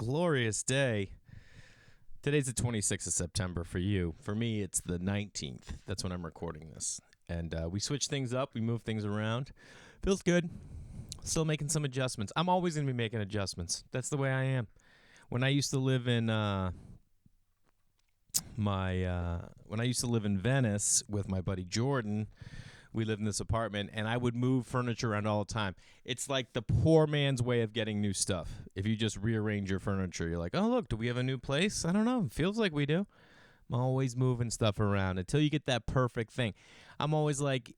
glorious day. Today's the 26th of September for you. For me, it's the 19th. That's when I'm recording this. And we switch things up. We move things around. Feels good. Still making some adjustments. I'm always going to be making adjustments. That's the way I am. When I used to live in when I used to live in Venice with my buddy Jordan, we lived in this apartment, and I would move furniture around all the time. It's like the poor man's way of getting new stuff. If you just rearrange your furniture, you're like, oh, look, do we have a new place? I don't know. It feels like we do. I'm always moving stuff around until you get that perfect thing. I'm always like,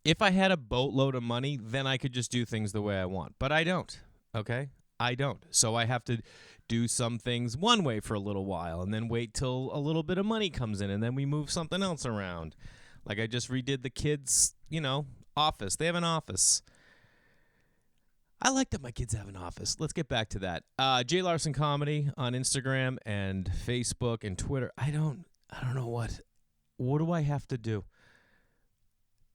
if I had a boatload of money, then I could just do things the way I want. But I don't, okay? I don't. So I have to do some things one way for a little while and then wait till a little bit of money comes in, and then we move something else around. Like I just redid the kids', office. They have an office. I like that my kids have an office. Let's get back to that. Jay Larson Comedy on Instagram and Facebook and Twitter. I don't know what do I have to do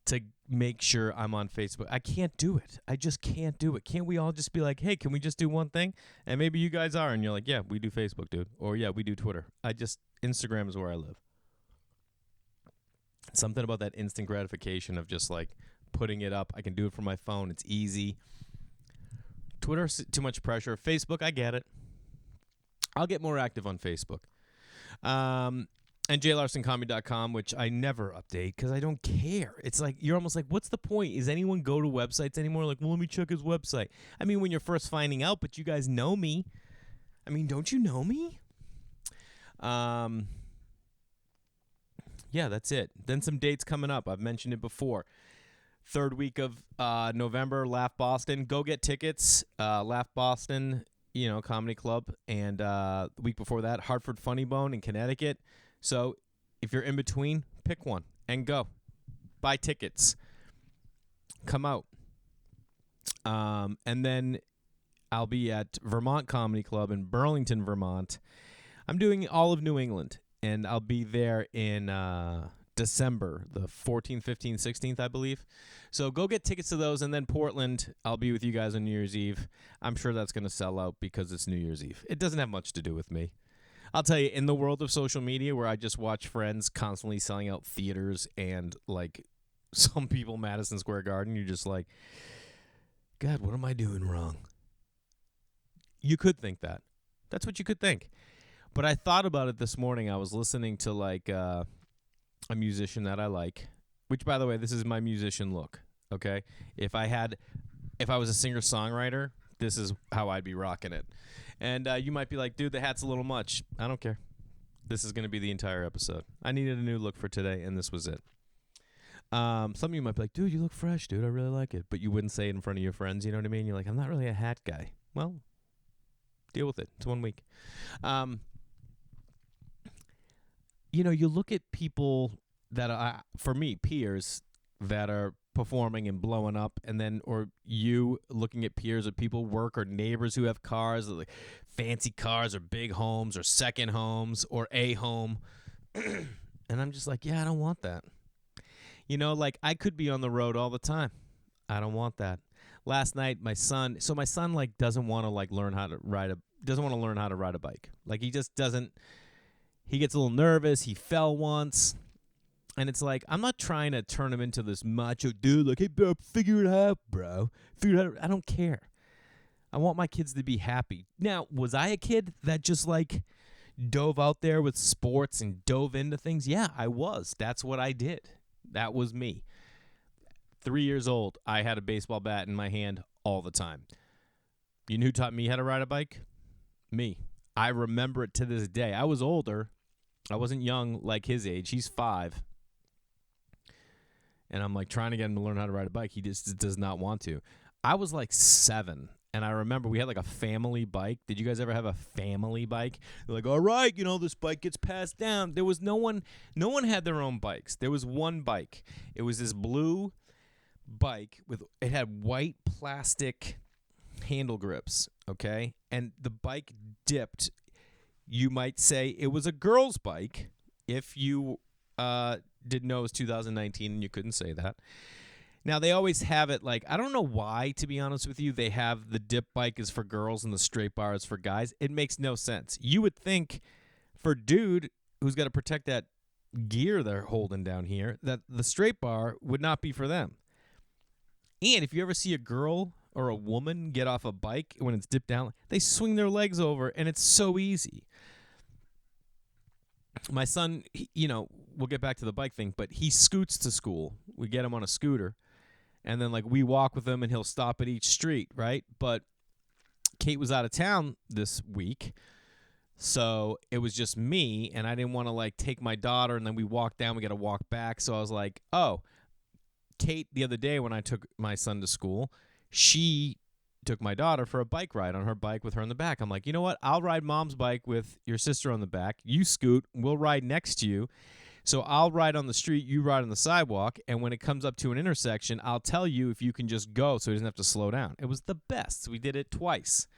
to make sure I'm on Facebook? I can't do it. I just can't do it. Can't we all just be like, hey, can we just do one thing? And maybe you guys are, and you're like, yeah, we do Facebook, dude. Or yeah, we do Twitter. Instagram is where I live. Something about that instant gratification of just like putting it up. I can do it from my phone. It's easy. Twitter's too much pressure. Facebook, I get it. I'll get more active on Facebook. And jaylarsonComedy.com, which I never update because I don't care. It's like, you're almost like, what's the point? Is anyone go to websites anymore? Like, well, let me check his website. I mean, when you're first finding out, but you guys know me. I mean, don't you know me? Yeah, that's it. Then some dates coming up. I've mentioned it before. Third week of November, Laugh Boston. Go get tickets. Laugh Boston, comedy club. And the week before that, Hartford Funny Bone in Connecticut. So if you're in between, pick one and go. Buy tickets. Come out. And then I'll be at Vermont Comedy Club in Burlington, Vermont. I'm doing all of New England. And I'll be there in December, the 14th, 15th, 16th, I believe. So go get tickets to those. And then Portland, I'll be with you guys on New Year's Eve. I'm sure that's going to sell out because it's New Year's Eve. It doesn't have much to do with me. I'll tell you, in the world of social media where I just watch friends constantly selling out theaters and, like, some people, Madison Square Garden, you're just like, God, what am I doing wrong? You could think that. That's what you could think. But I thought about it this morning. I was listening to, like, a musician that I like, which, by the way, this is my musician look, okay? If I was a singer-songwriter, this is how I'd be rocking it. And you might be like, dude, the hat's a little much. I don't care. This is going to be the entire episode. I needed a new look for today, and this was it. Some of you might be like, dude, you look fresh, dude. I really like it. But you wouldn't say it in front of your friends, you know what I mean? You're like, I'm not really a hat guy. Well, deal with it. It's 1 week. You look at people that are, for me, peers that are performing and blowing up, and then, or you looking at peers of people work or neighbors who have cars, like fancy cars or big homes or second homes or a home. And I'm just like, yeah, I don't want that. Like I could be on the road all the time. I don't want that. Last night, my son like doesn't want to like learn how to ride a bike. Like he just doesn't. He gets a little nervous. He fell once. And it's like, I'm not trying to turn him into this macho dude. Like, hey, bro, figure it out, bro. I don't care. I want my kids to be happy. Now, was I a kid that just, like, dove out there with sports and dove into things? Yeah, I was. That's what I did. That was me. 3 years old, I had a baseball bat in my hand all the time. You know who taught me how to ride a bike? Me. I remember it to this day. I was older. I wasn't young like his age. He's 5. And I'm like trying to get him to learn how to ride a bike. He just does not want to. I was like 7. And I remember we had like a family bike. Did you guys ever have a family bike? They're like, all right, this bike gets passed down. There was no one had their own bikes. There was one bike. It was this blue bike it had white plastic handle grips, okay? And the bike dipped. You might say it was a girl's bike if you didn't know it was 2019 and you couldn't say that. Now, they always have it like, I don't know why, to be honest with you, they have the dip bike is for girls and the straight bar is for guys. It makes no sense. You would think for dude who's got to protect that gear they're holding down here, that the straight bar would not be for them. And if you ever see a girl or a woman get off a bike when it's dipped down, they swing their legs over, and it's so easy. My son, we'll get back to the bike thing, but he scoots to school. We get him on a scooter, and then, like, we walk with him, and he'll stop at each street, right? But Kate was out of town this week, so it was just me, and I didn't want to, like, take my daughter, and then we walk down, we got to walk back. So I was like, oh, Kate, the other day when I took my son to school, she took my daughter for a bike ride on her bike with her on the back. I'm like, you know what? I'll ride mom's bike with your sister on the back. You scoot. We'll ride next to you. So I'll ride on the street. You ride on the sidewalk. And when it comes up to an intersection, I'll tell you if you can just go so he doesn't have to slow down. It was the best. We did it twice.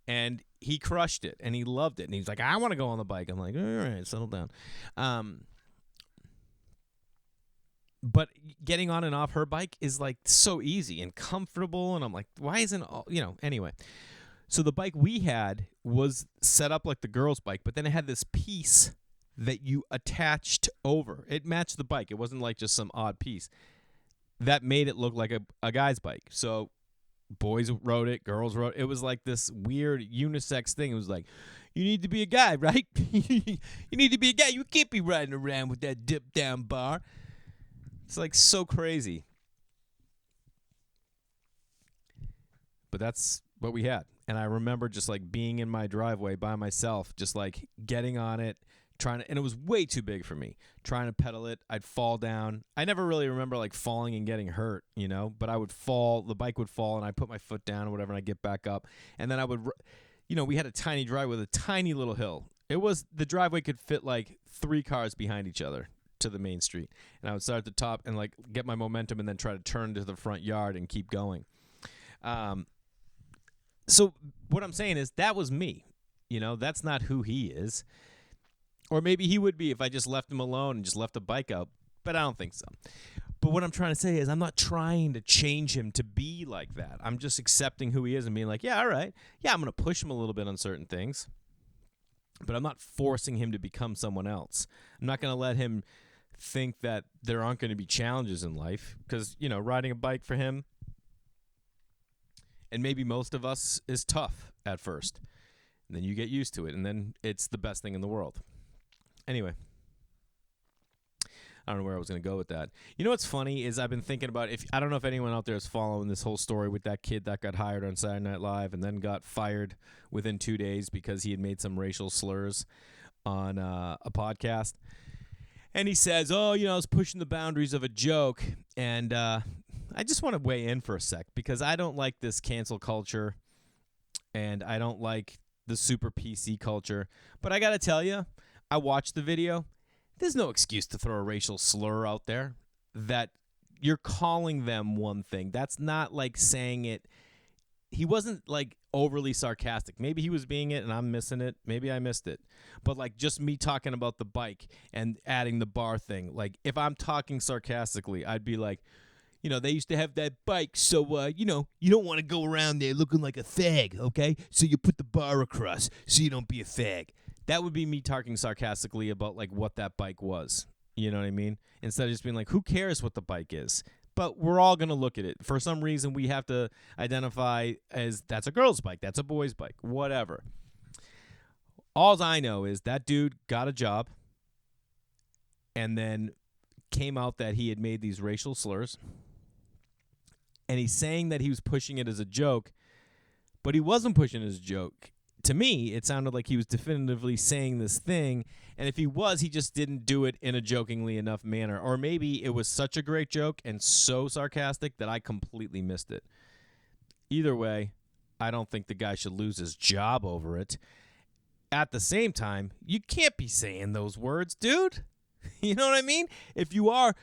And he crushed it. And he loved it. And he's like, I want to go on the bike. I'm like, all right, settle down. But getting on and off her bike is, like, so easy and comfortable. And I'm like, why isn't anyway. So the bike we had was set up like the girl's bike, but then it had this piece that you attached over. It matched the bike. It wasn't like just some odd piece. That made it look like a guy's bike. So boys rode it, girls rode it. It was like this weird unisex thing. It was like, you need to be a guy, right? You need to be a guy. You can't be riding around with that dip down bar. It's like so crazy. But that's what we had. And I remember just like being in my driveway by myself, just like getting on it, and it was way too big for me. Trying to pedal it, I'd fall down. I never really remember like falling and getting hurt, but I would fall, the bike would fall, and I'd put my foot down or whatever, and I'd get back up. And then I would, we had a tiny driveway with a tiny little hill. The driveway could fit like 3 cars behind each other to the main street, and I would start at the top and like get my momentum and then try to turn to the front yard and keep going. So what I'm saying is that was me. That's not who he is. Or maybe he would be if I just left him alone and just left the bike out, but I don't think so. But what I'm trying to say is I'm not trying to change him to be like that. I'm just accepting who he is and being like, yeah, all right. Yeah, I'm going to push him a little bit on certain things, but I'm not forcing him to become someone else. I'm not going to let him think that there aren't going to be challenges in life because, riding a bike for him and maybe most of us is tough at first. And then you get used to it, and then it's the best thing in the world. Anyway, I don't know where I was going to go with that. What's funny is I've been thinking about I don't know if anyone out there is following this whole story with that kid that got hired on Saturday Night Live and then got fired within 2 days because he had made some racial slurs on a podcast. And he says, I was pushing the boundaries of a joke. And I just want to weigh in for a sec because I don't like this cancel culture and I don't like the super PC culture. But I got to tell you, I watched the video. There's no excuse to throw a racial slur out there that you're calling them one thing. That's not like saying it. He wasn't like overly sarcastic. Maybe he was being it and I'm missing it. Maybe I missed it. But like just me talking about the bike and adding the bar thing. Like if I'm talking sarcastically, I'd be like, they used to have that bike. So, you don't want to go around there looking like a fag, okay? So you put the bar across so you don't be a fag. That would be me talking sarcastically about like what that bike was. You know what I mean? Instead of just being like, who cares what the bike is? But we're all going to look at it. For some reason, we have to identify as that's a girl's bike, that's a boy's bike, whatever. All I know is that dude got a job and then came out that he had made these racial slurs. And he's saying that he was pushing it as a joke, but he wasn't pushing it as a joke. To me, it sounded like he was definitively saying this thing, and if he was, he just didn't do it in a jokingly enough manner. Or maybe it was such a great joke and so sarcastic that I completely missed it. Either way, I don't think the guy should lose his job over it. At the same time, you can't be saying those words, dude. You know what I mean? If you are,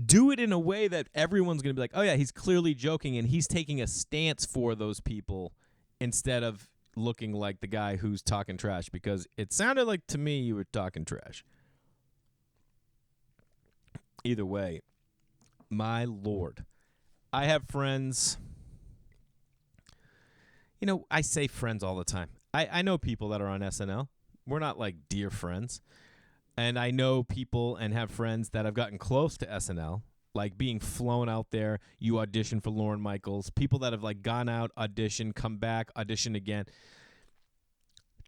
do it in a way that everyone's going to be like, oh, yeah, he's clearly joking, and he's taking a stance for those people instead of looking like the guy who's talking trash, because it sounded like to me you were talking trash. Either way, my Lord, I have friends. You know, I say friends all the time. I know people that are on SNL. We're not like dear friends. And I know people and have friends that have gotten close to SNL, like being flown out there. You audition for Lorne Michaels. People that have like gone out, auditioned, come back, audition again.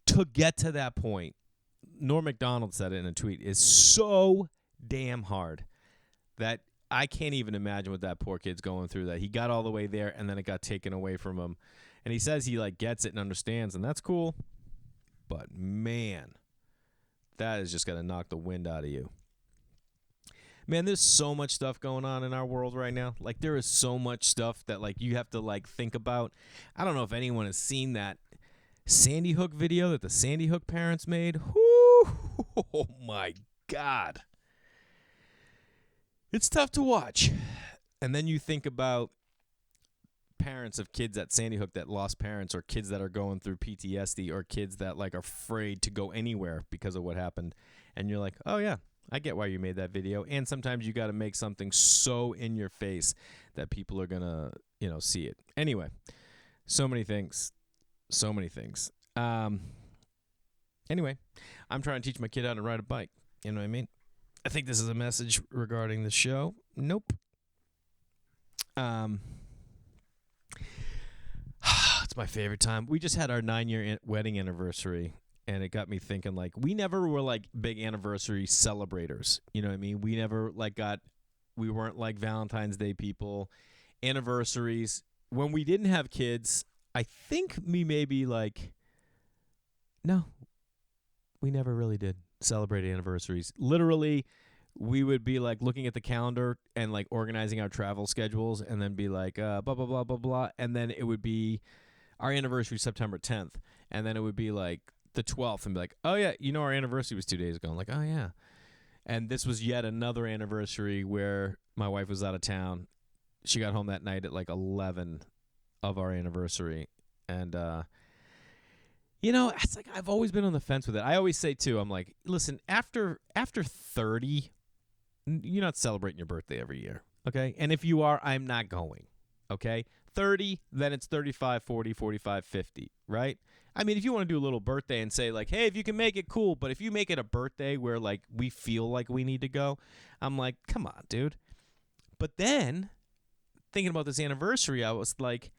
To get to that point, Norm Macdonald said it in a tweet, is so damn hard that I can't even imagine what that poor kid's going through, that he got all the way there and then it got taken away from him. And he says he like gets it and understands, and that's cool. But man, that is just going to knock the wind out of you. Man, there's so much stuff going on in our world right now. Like, there is so much stuff that like you have to like think about. I don't know if anyone has seen that Sandy Hook video that the Sandy Hook parents made. Whoo! Oh my God. It's tough to watch. And then you think about parents of kids at Sandy Hook that lost parents, or kids that are going through PTSD, or kids that like are afraid to go anywhere because of what happened. And you're like, oh yeah, I get why you made that video. And sometimes you got to make something so in your face that people are going to, see it. Anyway, so many things. Anyway, I'm trying to teach my kid how to ride a bike. You know what I mean? I think this is a message regarding the show. Nope. It's my favorite time. We just had our 9-year wedding anniversary, and it got me thinking, like, we never were, like, big anniversary celebrators. You know what I mean? We never, like, we weren't, like, Valentine's Day people. Anniversaries. When we didn't have kids, I think we maybe, like, no, we never really did celebrate anniversaries. Literally, we would be like looking at the calendar and like organizing our travel schedules, and then be like blah blah blah blah blah, and then it would be our anniversary September 10th, and then it would be like the 12th, and be like, oh yeah, our anniversary was 2 days ago. I'm like, oh yeah. And this was yet another anniversary where my wife was out of town. She got home that night at like 11 of our anniversary, and it's like I've always been on the fence with it. I always say, too, I'm like, listen, after 30, you're not celebrating your birthday every year, okay? And if you are, I'm not going, okay? 30, then it's 35, 40, 45, 50, right? I mean, if you want to do a little birthday and say, like, hey, if you can make it, cool. But if you make it a birthday where, like, we feel like we need to go, I'm like, come on, dude. But then, thinking about this anniversary, I was like,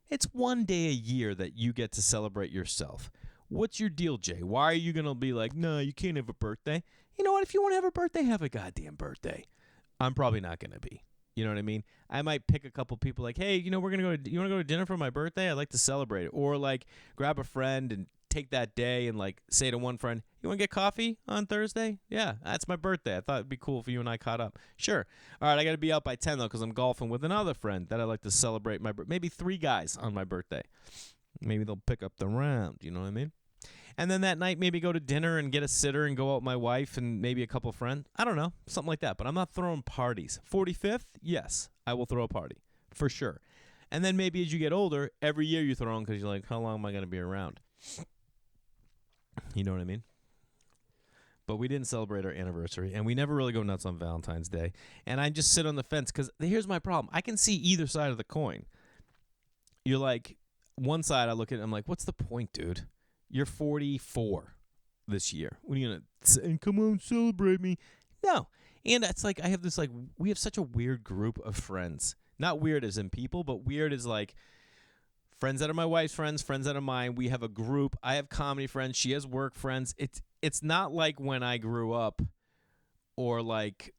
it's one day a year that you get to celebrate yourself. What's your deal, Jay? Why are you going to be like, no, you can't have a birthday? You know what? If you want to have a birthday, have a goddamn birthday. I'm probably not going to be. You know what I mean? I might pick a couple people like, hey, we're going to go to, you want to go to dinner for my birthday? I'd like to celebrate it. Or like grab a friend and take that day and like say to one friend, you want to get coffee on Thursday? Yeah, that's my birthday. I thought it'd be cool if you and I caught up. Sure. All right, I got to be out by 10 though, because I'm golfing with another friend that I'd like to celebrate maybe 3 guys on my birthday. Maybe they'll pick up the round. You know what I mean? And then that night, maybe go to dinner and get a sitter and go out with my wife and maybe a couple friends. I don't know, something like that. But I'm not throwing parties. 45th, yes, I will throw a party for sure. And then maybe as you get older, every year you throw them because you're like, how long am I going to be around? You know what I mean? But we didn't celebrate our anniversary, and we never really go nuts on Valentine's Day. And I just sit on the fence because here's my problem. I can see either side of the coin. You're like, one side I look at it, I'm like, what's the point, dude? You're 44 this year. What are you going to say? Come on, celebrate me. No. And it's like, we have such a weird group of friends. Not weird as in people, but weird as like friends that are my wife's friends, friends that are mine. We have a group. I have comedy friends. She has work friends. It's not like when I grew up, or like,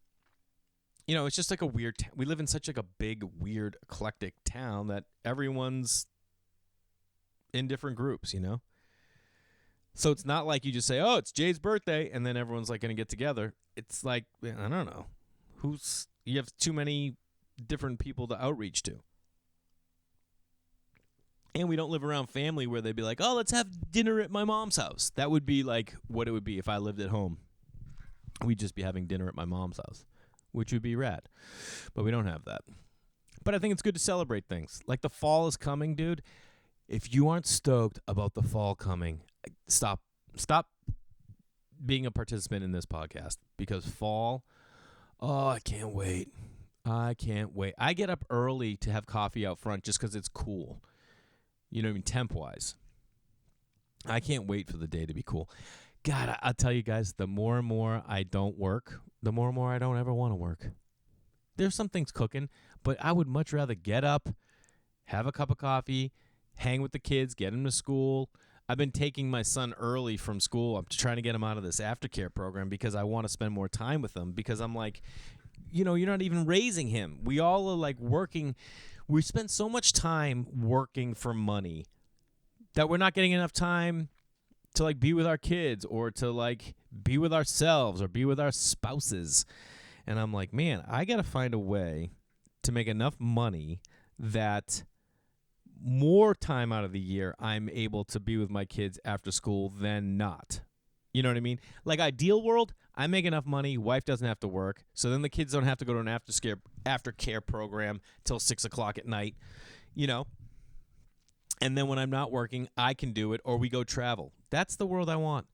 it's just like a weird, we live in such like a big, weird, eclectic town that everyone's in different groups, So it's not like you just say, oh, it's Jay's birthday, and then everyone's like going to get together. It's like, I don't know. You have too many different people to outreach to. And we don't live around family where they'd be like, oh, let's have dinner at my mom's house. That would be like what it would be if I lived at home. We'd just be having dinner at my mom's house, which would be rad. But we don't have that. But I think it's good to celebrate things. Like the fall is coming, dude. If you aren't stoked about the fall coming, stop being a participant in this podcast, because fall, oh, I can't wait. I can't wait. I get up early to have coffee out front just because it's cool. You know what I mean? Temp-wise. I can't wait for the day to be cool. God, I'll tell you guys, the more and more I don't work, the more and more I don't ever want to work. There's some things cooking, but I would much rather get up, have a cup of coffee, hang with the kids, get them to school. I've been taking my son early from school. I'm trying to get him out of this aftercare program because I want to spend more time with him because I'm like, you're not even raising him. We all are like working. We spend so much time working for money that we're not getting enough time to like be with our kids or to like be with ourselves or be with our spouses. And I'm like, man, I got to find a way to make enough money that more time out of the year I'm able to be with my kids after school than not. You know what I mean? Like ideal world, I make enough money, wife doesn't have to work, so then the kids don't have to go to an aftercare program till 6 o'clock at night, And then when I'm not working, I can do it, or we go travel. That's the world I want.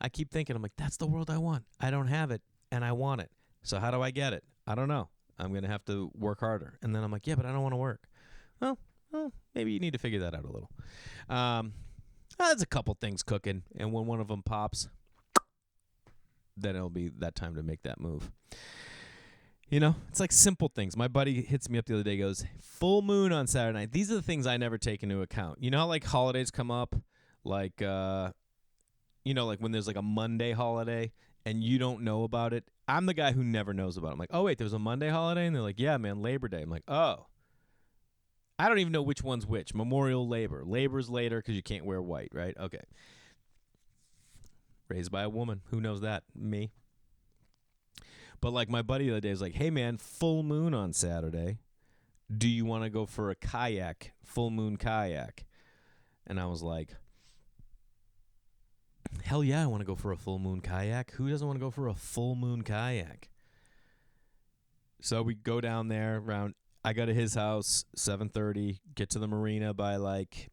I keep thinking, I'm like, that's the world I want. I don't have it, and I want it. So how do I get it? I don't know. I'm going to have to work harder. And then I'm like, yeah, but I don't want to work. Well, maybe you need to figure that out a little. There's a couple things cooking, and when one of them pops, then it'll be that time to make that move. It's like simple things. My buddy hits me up the other day, goes, full moon on Saturday night. These are the things I never take into account. You know how like holidays come up? Like, like when there's like a Monday holiday and you don't know about it. I'm the guy who never knows about it. I'm like, oh, wait, there was a Monday holiday? And they're like, yeah, man, Labor Day. I'm like, oh. I don't even know which one's which. Memorial, Labor. Labor's later because you can't wear white, right? Okay. Raised by a woman. Who knows that? Me. But like my buddy the other day was like, hey, man, full moon on Saturday. Do you want to go for a kayak, full moon kayak? And I was like, hell yeah, I want to go for a full moon kayak. Who doesn't want to go for a full moon kayak? So we go down there around, I go to his house, 7:30, get to the marina by like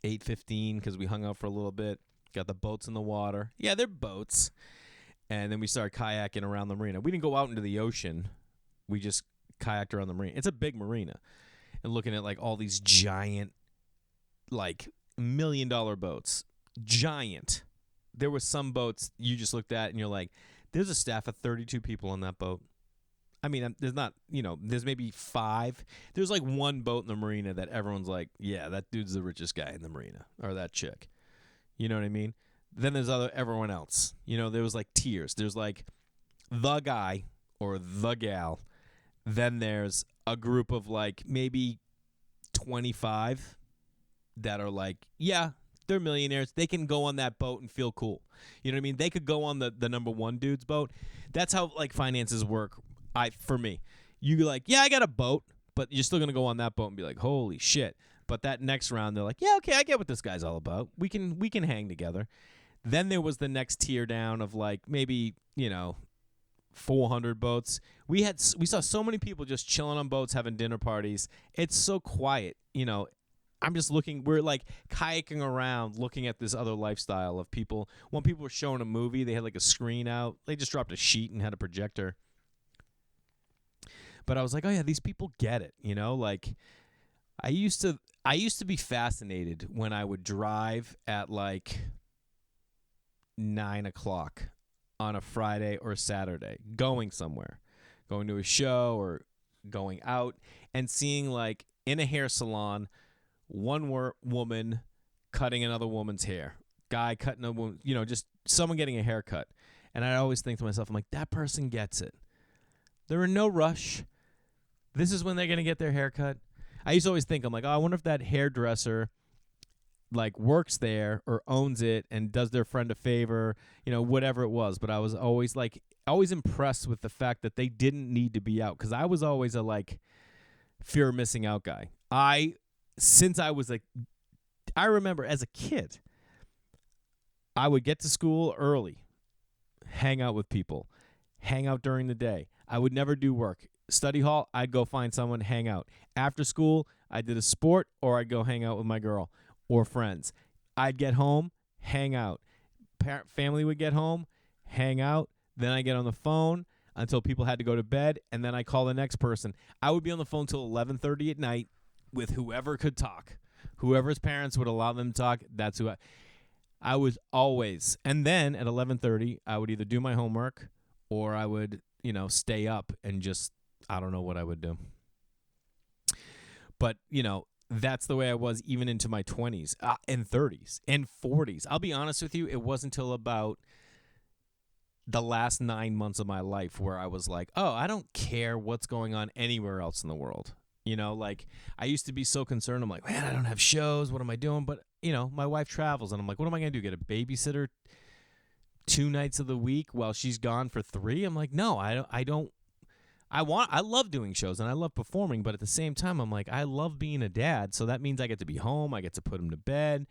8:15 because we hung out for a little bit. Got the boats in the water. Yeah, they're boats. And then we started kayaking around the marina. We didn't go out into the ocean. We just kayaked around the marina. It's a big marina. And looking at like all these giant, like $1 million boats. Giant. There were some boats you just looked at and you're like, there's a staff of 32 people on that boat. I mean, there's not, there's maybe 5. There's like one boat in the marina that everyone's like, yeah, that dude's the richest guy in the marina, or that chick. You know what I mean? Then there's everyone else. There was like tiers. There's like the guy or the gal. Then there's a group of like maybe 25 that are like, yeah, they're millionaires. They can go on that boat and feel cool. You know what I mean? They could go on the number one dude's boat. That's how like finances work. For me, you like, yeah, I got a boat, but you're still gonna go on that boat and be like, holy shit. But that next round, they're like, yeah, okay, I get what this guy's all about. We can hang together. Then there was the next tier down of like maybe 400 boats. We saw so many people just chilling on boats, having dinner parties. It's so quiet. I'm just looking. We're like kayaking around, looking at this other lifestyle of people. When people were showing a movie, they had like a screen out. They just dropped a sheet and had a projector. But I was like, oh yeah, these people get it, Like, I used to be fascinated when I would drive at like 9 o'clock on a Friday or Saturday, going somewhere, going to a show or going out, and seeing like in a hair salon, one woman cutting another woman's hair, guy cutting a woman, just someone getting a haircut. And I always think to myself, I'm like, that person gets it. They're in no rush. This is when they're going to get their haircut. I used to always think, I'm like, oh, I wonder if that hairdresser like works there or owns it and does their friend a favor, whatever it was. But I was always impressed with the fact that they didn't need to be out, because I was always a like fear of missing out guy. I remember as a kid, I would get to school early, hang out with people, hang out during the day. I would never do work. Study hall, I'd go find someone, hang out. After school, I did a sport, or I'd go hang out with my girl or friends. I'd get home, hang out. Family would get home, hang out. Then I get on the phone. until people had to go to bed, and then I call the next person. I would be on the phone till 11:30 at night with whoever could talk. Whoever's parents would allow them to talk, that's who I was always. And then at 11:30, I would either do my homework or I would, stay up and just, I don't know what I would do. But, that's the way I was even into my 20s and 30s and 40s. I'll be honest with you, it wasn't until about the last 9 months of my life where I was like, oh, I don't care what's going on anywhere else in the world. I used to be so concerned. I'm like, man, I don't have shows. What am I doing? But, my wife travels, and I'm like, what am I going to do? Get a babysitter 2 nights of the week while she's gone for 3? I'm like, no, I don't. I love doing shows, and I love performing, but at the same time, I'm like, I love being a dad, so that means I get to be home. I get to put him to bed.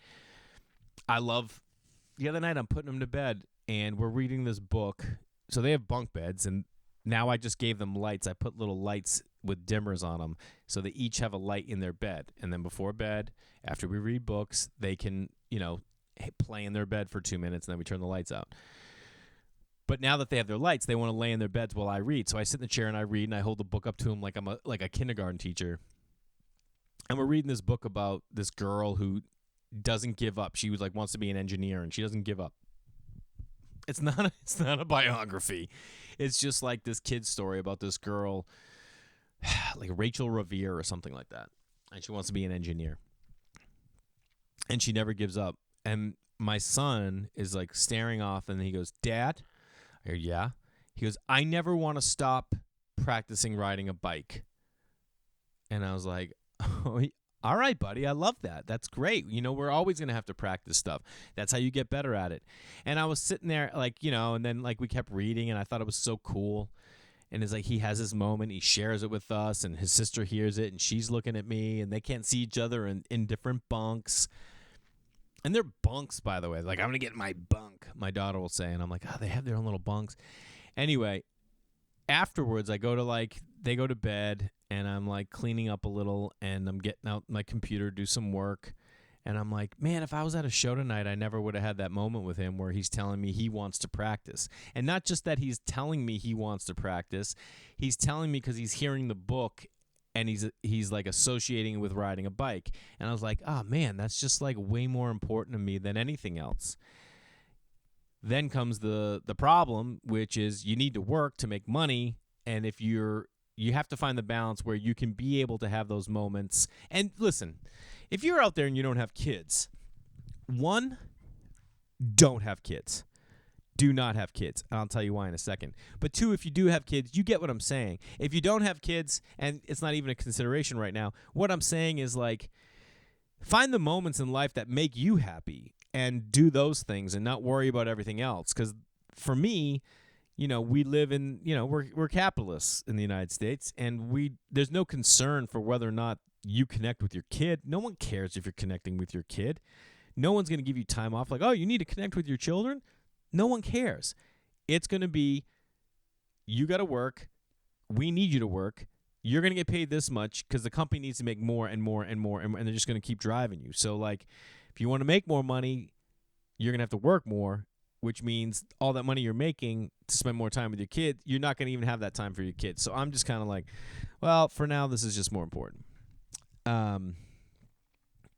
The other night, I'm putting him to bed, and we're reading this book. So they have bunk beds, and now I just gave them lights. I put little lights with dimmers on them, so they each have a light in their bed. And then before bed, after we read books, they can, play in their bed for 2 minutes, and then we turn the lights out. But now that they have their lights, they want to lay in their beds while I read. So I sit in the chair and I read, and I hold the book up to them like I'm a kindergarten teacher. And we're reading this book about this girl who doesn't give up. She wants to be an engineer, and she doesn't give up. It's not a biography. It's just like this kid's story about this girl, like Rachel Revere or something like that. And she wants to be an engineer. And she never gives up. And my son is staring off, and he goes, Dad? I go, yeah. He goes, I never want to stop practicing riding a bike. And I was like, oh, all right, buddy, I love that. That's great. We're always going to have to practice stuff. That's how you get better at it. And I was sitting there and then we kept reading, and I thought it was so cool. And it's like he has this moment, he shares it with us, and his sister hears it, and she's looking at me, and they can't see each other in different bunks. And they're bunks, by the way. I'm going to get in my bunk, my daughter will say. And I'm like, oh, they have their own little bunks. Anyway, afterwards, they go to bed, and I'm cleaning up a little, and I'm getting out my computer, do some work. And I'm like, man, if I was at a show tonight, I never would have had that moment with him where he's telling me he wants to practice. And not just that he's telling me he wants to practice, he's telling me because he's hearing the book, and he's associating with riding a bike. And I was like, oh, man, that's just way more important to me than anything else. Then comes the problem, which is you need to work to make money. And if you have to find the balance where you can be able to have those moments. And listen, if you're out there and you don't have kids, 1, don't have kids. Do not have kids. And I'll tell you why in a second. But 2, if you do have kids, you get what I'm saying. If you don't have kids, and it's not even a consideration right now, what I'm saying is find the moments in life that make you happy and do those things and not worry about everything else. Because for me, we live in, we're capitalists in the United States, and there's no concern for whether or not you connect with your kid. No one cares if you're connecting with your kid. No one's going to give you time off oh, you need to connect with your children. No one cares. It's going to be, you got to work. We need you to work. You're going to get paid this much because the company needs to make more and more and more, and they're just going to keep driving you. So, if you want to make more money, you're going to have to work more, which means all that money you're making to spend more time with your kids, you're not going to even have that time for your kids. So I'm just kind of well, for now, this is just more important.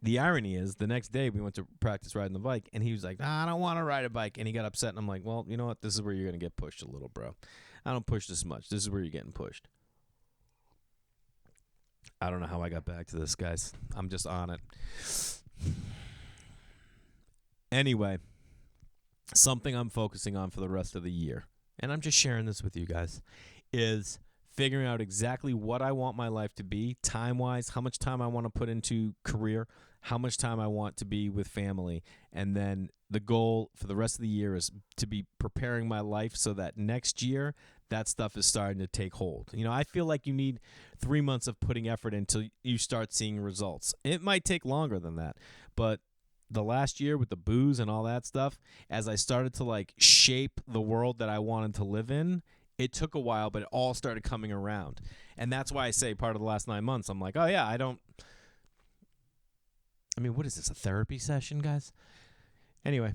The irony is, the next day we went to practice riding the bike, and he was like, I don't want to ride a bike. And he got upset, and I'm like, well, you know what? This is where you're going to get pushed a little, bro. I don't push this much. This is where you're getting pushed. I don't know how I got back to this, guys. I'm just on it. Anyway, something I'm focusing on for the rest of the year, and I'm just sharing this with you guys, is figuring out exactly what I want my life to be, time-wise, how much time I want to put into career, how much time I want to be with family, and then the goal for the rest of the year is to be preparing my life so that next year that stuff is starting to take hold. I feel like you need 3 months of putting effort until you start seeing results. It might take longer than that, but the last year with the booze and all that stuff, as I started to shape the world that I wanted to live in, it took a while, but it all started coming around. And that's why I say part of the last 9 months, I'm like, oh yeah, what is this, a therapy session, guys? Anyway,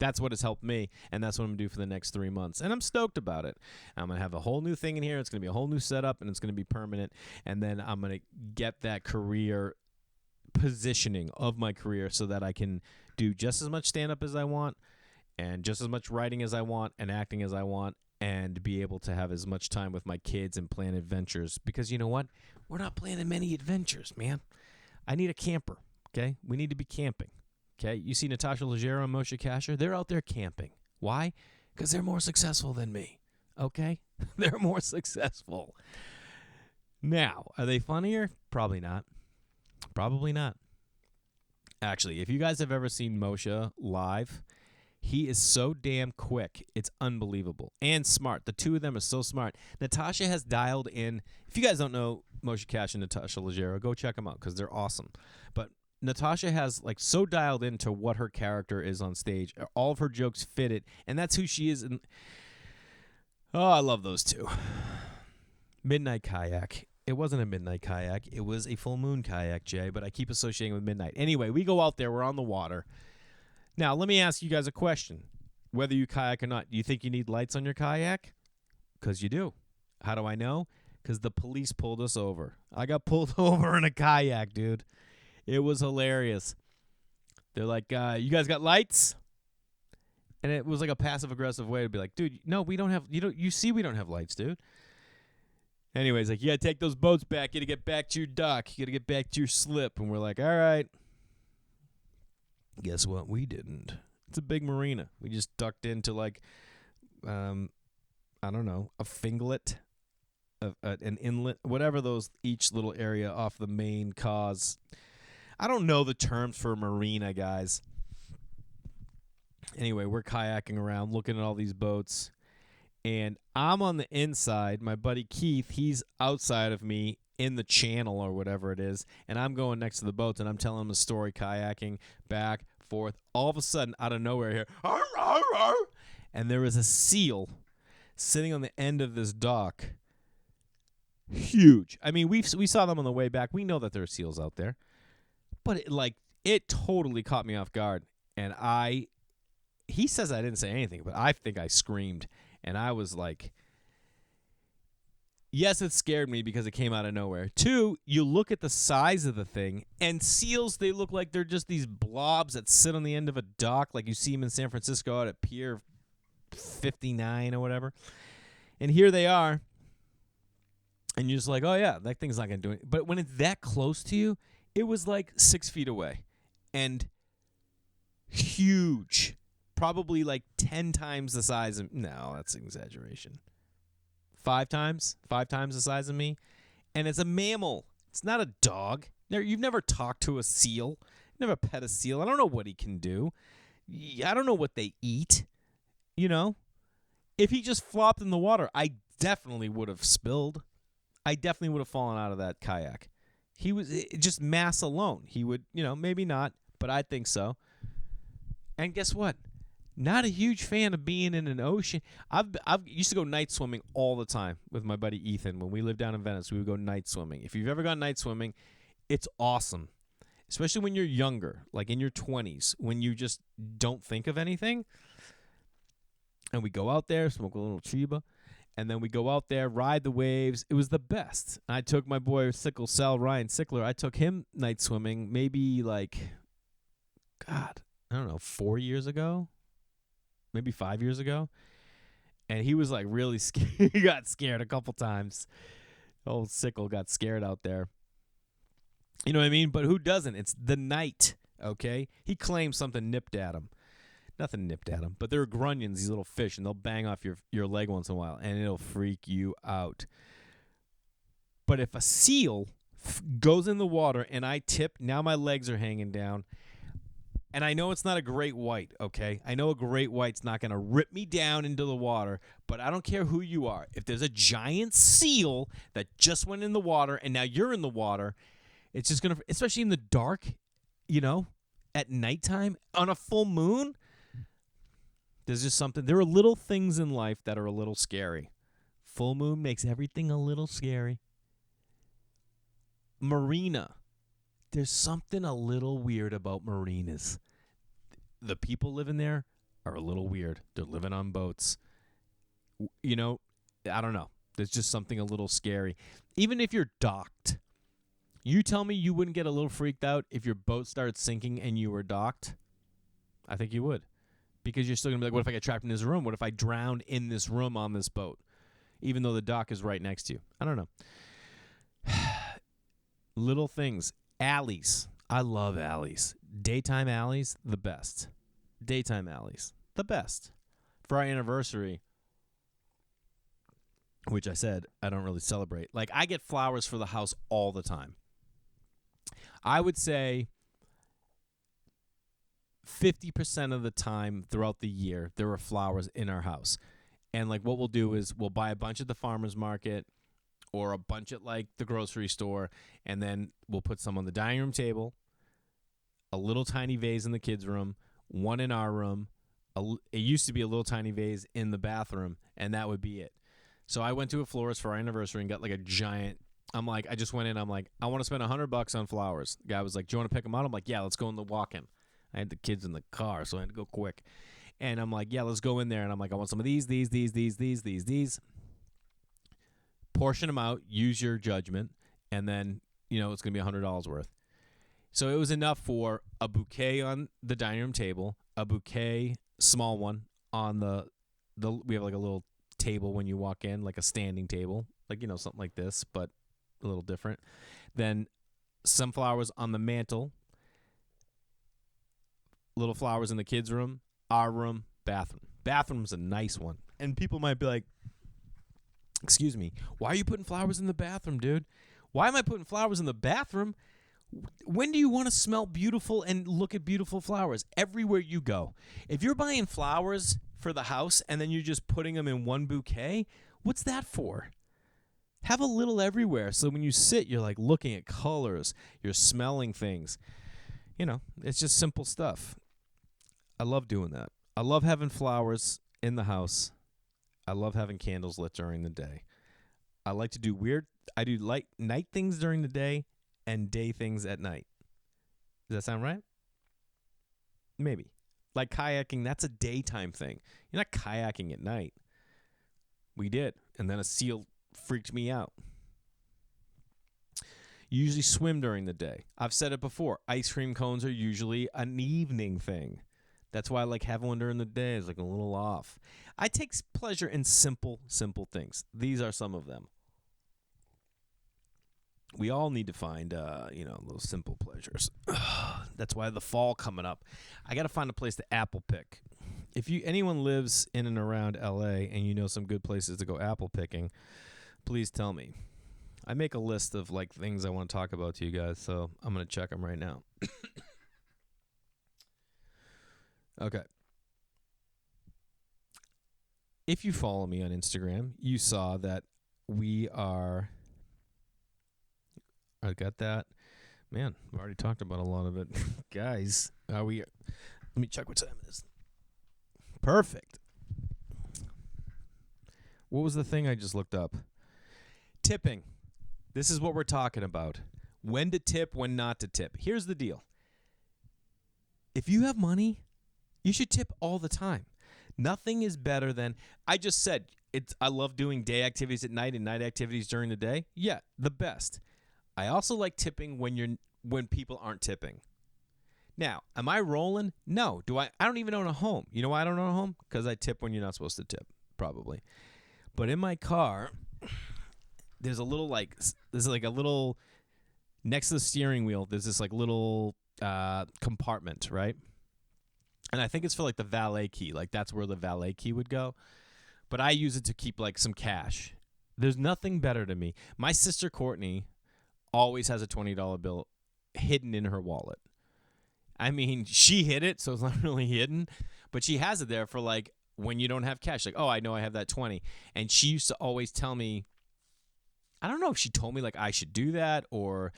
That's what has helped me, and that's what I'm going to do for the next 3 months. And I'm stoked about it. I'm going to have a whole new thing in here. It's going to be a whole new setup, and it's going to be permanent. And then I'm going to get that career positioning of my career so that I can do just as much stand-up as I want and just as much writing as I want and acting as I want and be able to have as much time with my kids and plan adventures. Because you know what? We're not planning many adventures, man. I need a camper, okay? We need to be camping. Okay, you see Natasha Leggero and Moshe Kasher, they're out there camping. Why? Because they're more successful than me, okay? They're more successful. Now, are they funnier? Probably not. Probably not. Actually, if you guys have ever seen Moshe live, he is so damn quick. It's unbelievable. And smart. The two of them are so smart. Natasha has dialed in. If you guys don't know Moshe Kasher and Natasha Leggero, go check them out because they're awesome. But Natasha has like so dialed into what her character is on stage. All of her jokes fit it, and that's who she is. And oh, I love those two. Midnight Kayak. It wasn't a midnight kayak. It was a full moon kayak, Jay, but I keep associating with midnight. Anyway, we go out there. We're on the water. Now, let me ask you guys a question. Whether you kayak or not, do you think you need lights on your kayak? Because you do. How do I know? Because the police pulled us over. I got pulled over in a kayak, dude. It was hilarious. They're like, you guys got lights? And it was like a passive-aggressive way to be like, dude, no, we don't have, you see we don't have lights, dude. Anyways, like, you got to take those boats back. You got to get back to your dock. You got to get back to your slip. And we're like, all right. Guess what? We didn't. It's a big marina. We just ducked into like, I don't know, a finglet, an inlet, whatever those, each little area off the main cause. I don't know the terms for a marina, guys. Anyway, we're kayaking around, looking at all these boats. And I'm on the inside. My buddy Keith, he's outside of me in the channel or whatever it is. And I'm going next to the boats, and I'm telling him a story, kayaking back, forth. All of a sudden, out of nowhere here, arr, arr, arr, and there was a seal sitting on the end of this dock. Huge. I mean, we saw them on the way back. We know that there are seals out there. But it totally caught me off guard. And he says I didn't say anything, but I think I screamed. And I was like, yes, it scared me because it came out of nowhere. 2, you look at the size of the thing, and seals, they look like they're just these blobs that sit on the end of a dock, like you see them in San Francisco out at Pier 59 or whatever. And here they are. And you're just like, oh, yeah, that thing's not going to do it. But when it's that close to you, it was like 6 feet away. And huge. Probably like 10 times the size of... No, that's an exaggeration. 5 times? 5 times the size of me? And it's a mammal. It's not a dog. You've never talked to a seal. Never pet a seal. I don't know what he can do. I don't know what they eat. You know? If he just flopped in the water, I definitely would have spilled. I definitely would have fallen out of that kayak. He was just mass alone. He would, maybe not, but I think so. And guess what? Not a huge fan of being in an ocean. I've used to go night swimming all the time with my buddy Ethan. When we lived down in Venice, we would go night swimming. If you've ever gone night swimming, it's awesome. Especially when you're younger, like in your 20s, when you just don't think of anything. And we go out there, smoke a little chiba, and then we go out there, ride the waves. It was the best. I took my boy Ryan Sickler. I took him night swimming maybe like, God, I don't know, 4 years ago, maybe 5 years ago. And he was like really scared. He got scared a couple times. Old Sickle got scared out there. You know what I mean? But who doesn't? It's the night, okay? He claims something nipped at him. Nothing nipped at him, but they're grunions, these little fish, and they'll bang off your leg once in a while, and it'll freak you out. But if a seal goes in the water and I tip, now my legs are hanging down, and I know it's not a great white, okay? I know a great white's not going to rip me down into the water, but I don't care who you are. If there's a giant seal that just went in the water, and now you're in the water, it's just going to, especially in the dark, at nighttime, on a full moon, there's just something. There are little things in life that are a little scary. Full moon makes everything a little scary. Marina. There's something a little weird about marinas. The people living there are a little weird. They're living on boats. You know, I don't know. There's just something a little scary. Even if you're docked, you tell me you wouldn't get a little freaked out if your boat started sinking and you were docked? I think you would. Because you're still going to be like, what if I get trapped in this room? What if I drowned in this room on this boat? Even though the dock is right next to you. I don't know. Little things. Alleys. I love alleys. Daytime alleys, the best. Daytime alleys, the best. For our anniversary, which I said I don't really celebrate. Like, I get flowers for the house all the time. I would say 50% of the time throughout the year, there are flowers in our house. And, like, what we'll do is we'll buy a bunch at the farmer's market or a bunch at, like, the grocery store, and then we'll put some on the dining room table, a little tiny vase in the kids' room, one in our room. It used to be a little tiny vase in the bathroom, and that would be it. So I went to a florist for our anniversary and got, like, a giant. I just went in. I'm like, I want to spend $100 on flowers. The guy was like, do you want to pick them out? I'm like, yeah, let's go in the walk-in. I had the kids in the car, so I had to go quick. And I'm like, yeah, let's go in there. And I'm like, I want some of these. Portion them out. Use your judgment. And then, it's going to be $100 worth. So it was enough for a bouquet on the dining room table, a bouquet, small one, on the we have like a little table when you walk in, like a standing table, like, something like this, but a little different. Then some flowers on the mantle, little flowers in the kids' room, our room, bathroom. Bathroom's a nice one. And people might be like, excuse me, why are you putting flowers in the bathroom, dude? Why am I putting flowers in the bathroom? When do you want to smell beautiful and look at beautiful flowers? Everywhere you go. If you're buying flowers for the house and then you're just putting them in one bouquet, what's that for? Have a little everywhere, so when you sit, you're like looking at colors, you're smelling things. It's just simple stuff. I love doing that. I love having flowers in the house. I love having candles lit during the day. I do light night things during the day and day things at night. Does that sound right? Maybe. Like kayaking, that's a daytime thing. You're not kayaking at night. We did. And then a seal freaked me out. You usually swim during the day. I've said it before. Ice cream cones are usually an evening thing. That's why I like having one during the day. It's like a little off. I take pleasure in simple things. These are some of them. We all need to find, those simple pleasures. That's why the fall coming up. I got to find a place to apple pick. If anyone lives in and around L.A. and you know some good places to go apple picking, please tell me. I make a list of, like, things I want to talk about to you guys, so I'm going to check them right now. Okay. If you follow me on Instagram, you saw that we are... I got that. Man, I've already talked about a lot of it. Guys, let me check what time it is. Perfect. What was the thing I just looked up? Tipping. This is what we're talking about. When to tip, when not to tip. Here's the deal. If you have money, you should tip all the time. Nothing is better than, I just said, I love doing day activities at night and night activities during the day. Yeah, the best. I also like tipping when people aren't tipping. Now, am I rolling? No. I don't even own a home. You know why I don't own a home? Because I tip when you're not supposed to tip, probably. But in my car, there's a little next to the steering wheel, there's this like little compartment, right? And I think it's for like the valet key. Like that's where the valet key would go. But I use it to keep like some cash. There's nothing better to me. My sister Courtney always has a $20 bill hidden in her wallet. I mean, she hid it, so it's not really hidden, but she has it there for like when you don't have cash. Like, oh, I know I have that 20. And she used to always tell me, I don't know if she told me like I should do that, or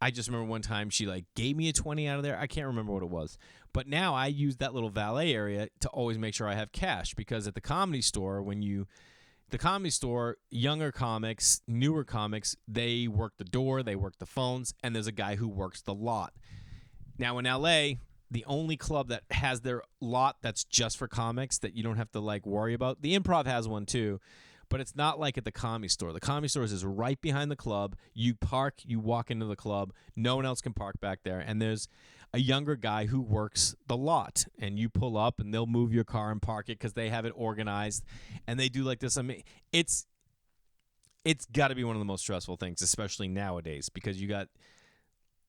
I just remember one time she like gave me a 20 out of there. I can't remember what it was. But now I use that little valet area to always make sure I have cash, because at the Comedy Store, the Comedy Store, younger comics, newer comics, they work the door, they work the phones, and there's a guy who works the lot. Now in LA, the only club that has their lot that's just for comics that you don't have to like worry about. The Improv has one too, but it's not like at the Comedy Store. The Comedy Store is right behind the club. You park, you walk into the club. No one else can park back there. And there's a younger guy who works the lot, and you pull up and they'll move your car and park it because they have it organized, and they do like this. I mean, it's got to be one of the most stressful things, especially nowadays, because you got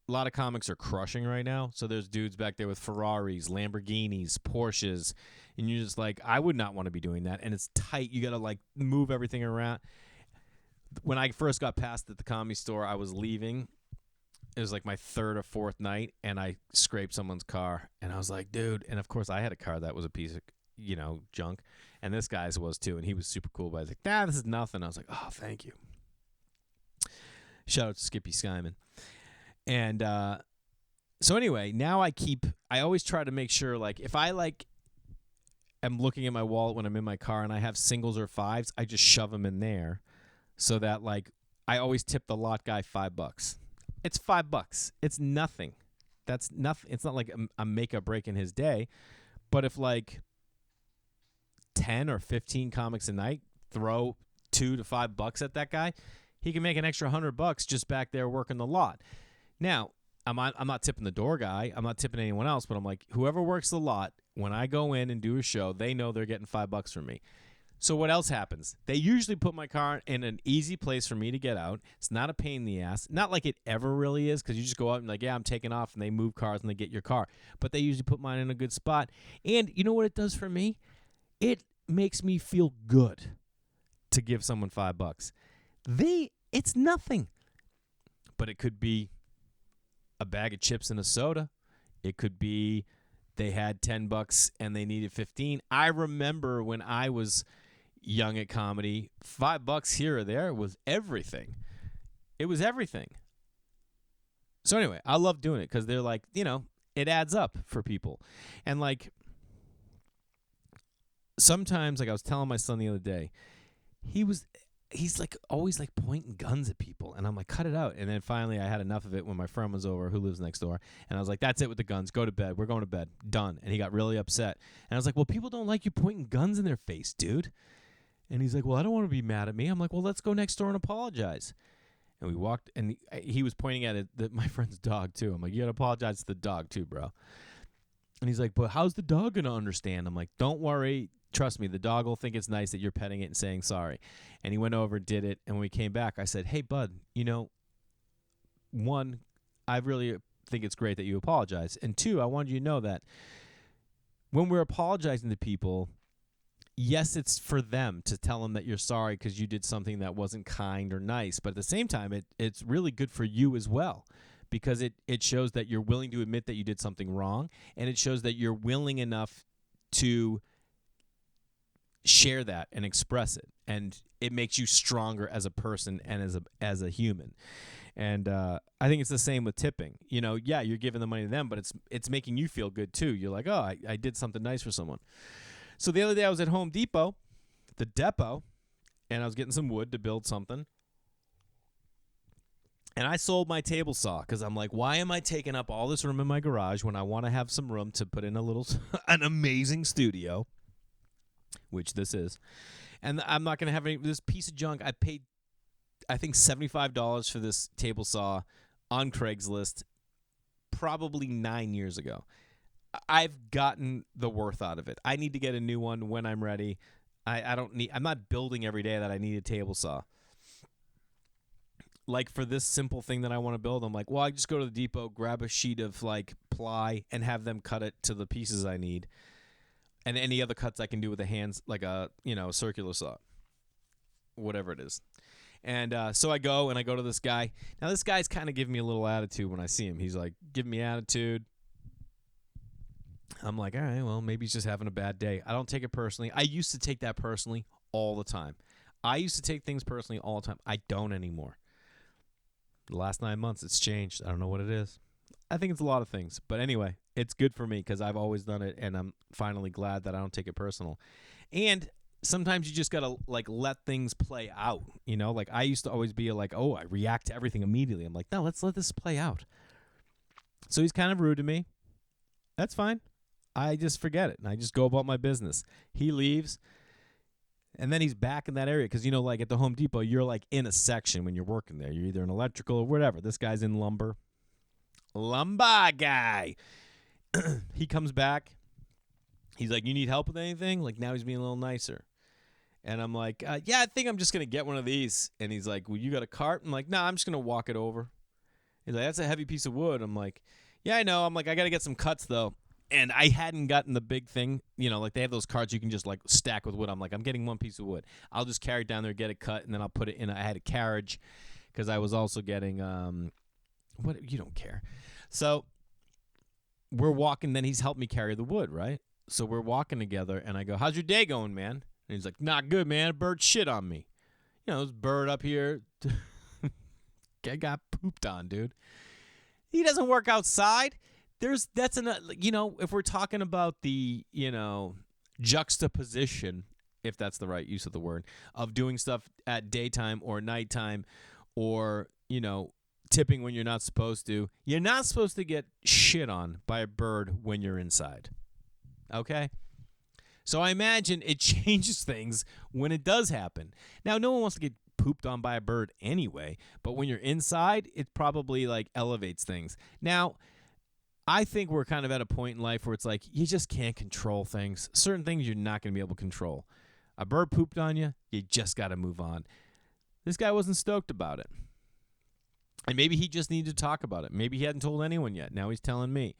a lot of comics are crushing right now. So there's dudes back there with Ferraris, Lamborghinis, Porsches, and you're just like, I would not want to be doing that. And it's tight. You got to like move everything around. When I first got past at the Comedy Store, I was leaving. It was like my third or fourth night, and I scraped someone's car, and I was like, dude. And of course, I had a car that was a piece of, junk, and this guy's was too, and he was super cool. But I was like, nah, this is nothing. I was like, oh, thank you. Shout out to Skippy Skyman. And so anyway, now I always try to make sure, like, if I like am looking at my wallet when I'm in my car and I have singles or fives, I just shove them in there, so that like I always tip the lot guy $5. It's $5. It's nothing. That's nothing. It's not like a make or break in his day. But if like 10 or 15 comics a night throw $2 to $5 at that guy, he can make an extra $100 just back there working the lot. Now, I'm not tipping the door guy. I'm not tipping anyone else. But I'm like, whoever works the lot, when I go in and do a show, they know they're getting $5 from me. So what else happens? They usually put my car in an easy place for me to get out. It's not a pain in the ass. Not like it ever really is, because you just go out and like, yeah, I'm taking off, and they move cars and they get your car. But they usually put mine in a good spot. And you know what it does for me? It makes me feel good to give someone $5. It's nothing. But it could be a bag of chips and a soda. It could be they had $10 and they needed 15. I remember when I was young at comedy, $5 here or there was everything. It was everything. So anyway, I love doing it because they're like, it adds up for people. And like, sometimes, like I was telling my son the other day, he's like always like pointing guns at people, and I'm like, cut it out. And then finally I had enough of it when my friend was over, who lives next door, and I was like, that's it with the guns, go to bed, we're going to bed, done. And he got really upset, and I was like, well, people don't like you pointing guns in their face, dude. And he's like, well, I don't want to be mad at me. I'm like, well, let's go next door and apologize. And we walked, and he was pointing at my friend's dog too. I'm like, you gotta apologize to the dog too, bro. And he's like, but how's the dog gonna understand? I'm like, don't worry, trust me, the dog will think it's nice that you're petting it and saying sorry. And he went over, did it, and when we came back, I said, hey, bud, one, I really think it's great that you apologize. And two, I wanted you to know that when we're apologizing to people, yes, it's for them to tell them that you're sorry because you did something that wasn't kind or nice. But at the same time, it's really good for you as well, because it shows that you're willing to admit that you did something wrong, and it shows that you're willing enough to share that and express it, and it makes you stronger as a person and as a human. And I think it's the same with tipping. Yeah, you're giving the money to them, but it's making you feel good too. You're like, oh, I did something nice for someone. So the other day I was at Home Depot, the depot, and I was getting some wood to build something. And I sold my table saw because I'm like, why am I taking up all this room in my garage when I want to have some room to put in an amazing studio, which this is. And I'm not going to have this piece of junk. I paid, I think, $75 for this table saw on Craigslist probably 9 years ago. I've gotten the worth out of it. I need to get a new one when I'm ready. I'm not building every day that I need a table saw. Like for this simple thing that I want to build, I'm like, well, I just go to the depot, grab a sheet of like ply, and have them cut it to the pieces I need. And any other cuts I can do with the hands, like a circular saw, whatever it is. And so I go to this guy. Now this guy's kind of giving me a little attitude when I see him. He's like giving me attitude. I'm like, all right, well, maybe he's just having a bad day. I don't take it personally. I used to take that personally all the time. I used to take things personally all the time. I don't anymore. The last 9 months, it's changed. I don't know what it is. I think it's a lot of things. But anyway, it's good for me because I've always done it, and I'm finally glad that I don't take it personal. And sometimes you just got to, like, let things play out, Like, I used to always be like, oh, I react to everything immediately. I'm like, no, let's let this play out. So he's kind of rude to me. That's fine. I just forget it, and I just go about my business. He leaves, and then he's back in that area because, like at the Home Depot, you're like in a section when you're working there. You're either in electrical or whatever. This guy's in lumber. Lumber guy. He comes back. He's like, you need help with anything? Like, now he's being a little nicer. And I'm like, yeah, I think I'm just going to get one of these. And he's like, well, you got a cart? I'm like, nah, I'm just going to walk it over. He's like, that's a heavy piece of wood. I'm like, yeah, I know. I'm like, I got to get some cuts, though. And I hadn't gotten the big thing. Like they have those carts you can just like stack with wood. I'm like, I'm getting one piece of wood. I'll just carry it down there, get it cut, and then I'll put it in. I had a carriage because I was also getting, what? You don't care. So we're walking. Then he's helped me carry the wood, right? So we're walking together, and I go, how's your day going, man? And he's like, not good, man. A bird shit on me. This bird up here got pooped on, dude. He doesn't work outside. If we're talking about the, juxtaposition, if that's the right use of the word, of doing stuff at daytime or nighttime or, tipping when you're not supposed to, you're not supposed to get shit on by a bird when you're inside. Okay? So I imagine it changes things when it does happen. Now, no one wants to get pooped on by a bird anyway, but when you're inside, it probably like elevates things. Now, I think we're kind of at a point in life where it's like you just can't control things. Certain things you're not going to be able to control. A bird pooped on you, you just got to move on. This guy wasn't stoked about it. And maybe he just needed to talk about it. Maybe he hadn't told anyone yet. Now he's telling me.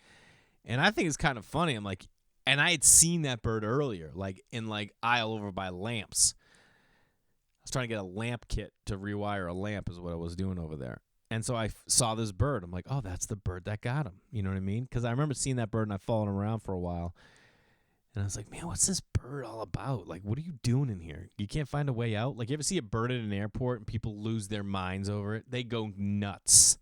And I think it's kind of funny. I'm like, and I had seen that bird earlier, like in like aisle over by lamps. I was trying to get a lamp kit to rewire a lamp is what I was doing over there. And so I saw this bird. I'm like, oh, that's the bird that got him. You know what I mean? Because I remember seeing that bird and I followed him around for a while. And I was like, man, what's this bird all about? Like, what are you doing in here? You can't find a way out? Like, you ever see a bird at an airport and people lose their minds over it? They go nuts.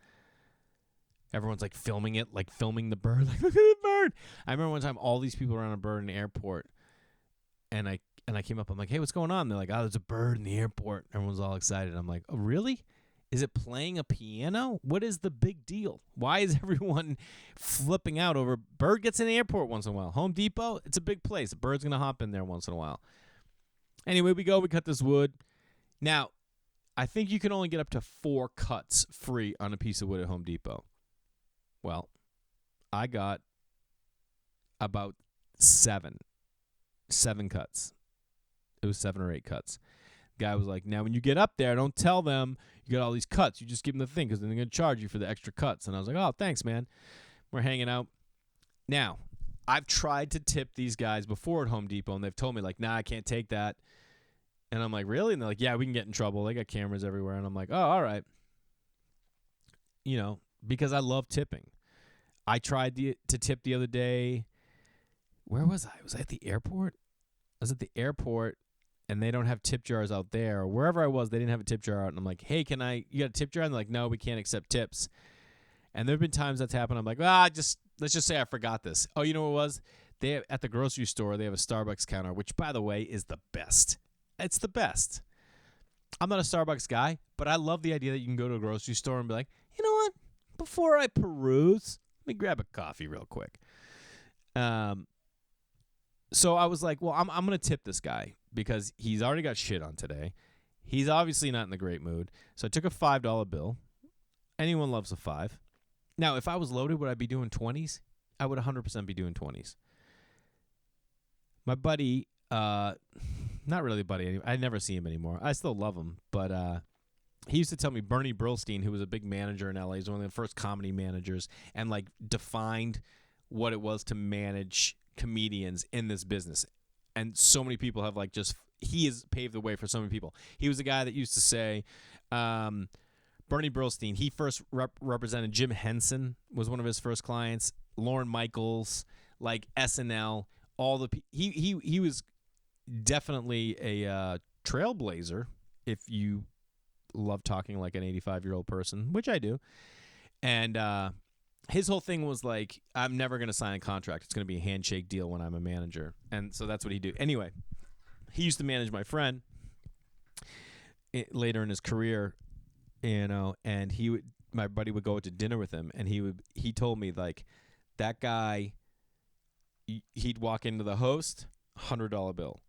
Everyone's like filming it, like filming the bird. Like, look at the bird. I remember one time all these people were on a bird in the airport. And I came up. I'm like, hey, what's going on? They're like, oh, there's a bird in the airport. Everyone's all excited. I'm like, oh, really? Is it playing a piano? What is the big deal? Why is everyone flipping out over bird gets in the airport once in a while? Home Depot, it's a big place. A bird's going to hop in there once in a while. Anyway, we cut this wood. Now, I think you can only get up to 4 cuts free on a piece of wood at Home Depot. Well, I got about 7 cuts. It was 7 or 8 cuts. Guy was like, now when you get up there, don't tell them you got all these cuts. You just give them the thing because then they're going to charge you for the extra cuts. And I was like, oh, thanks, man. We're hanging out. Now, I've tried to tip these guys before at Home Depot, and they've told me, like, nah, I can't take that. And I'm like, really? And they're like, yeah, we can get in trouble. They got cameras everywhere. And I'm like, oh, all right. Because I love tipping. I tried to tip the other day. Where was I? Was I at the airport? I was at the airport. And they don't have tip jars out there. Or wherever I was, they didn't have a tip jar out. And I'm like, hey, you got a tip jar? And they're like, no, we can't accept tips. And there have been times that's happened. I'm like, let's just say I forgot this. Oh, you know what it was? At the grocery store, they have a Starbucks counter, which, by the way, is the best. It's the best. I'm not a Starbucks guy, but I love the idea that you can go to a grocery store and be like, you know what? Before I peruse, let me grab a coffee real quick. So I was like, well, I'm going to tip this guy because he's already got shit on today. He's obviously not in a great mood. So I took a $5 bill. Anyone loves a 5. Now, if I was loaded, would I be doing 20s? I would 100% be doing 20s. My buddy, not really a buddy. I never see him anymore. I still love him. But he used to tell me Bernie Brillstein, who was a big manager in L.A., was one of the first comedy managers and, like, defined what it was to manage comedians in this business. And so many people have he has paved the way for so many people. He was the guy that used to say, Bernie Brillstein, he first represented Jim Henson, was one of his first clients, Lorne Michaels, like SNL, he was definitely a trailblazer if you love talking like an 85-year-old person, which I do. And his whole thing was like, I'm never going to sign a contract. It's going to be a handshake deal when I'm a manager. And so that's what he do. Anyway, he used to manage my friend later in his career, and my buddy would go to dinner with him, and he told me, like, that guy He'd walk into the host, $100 bill.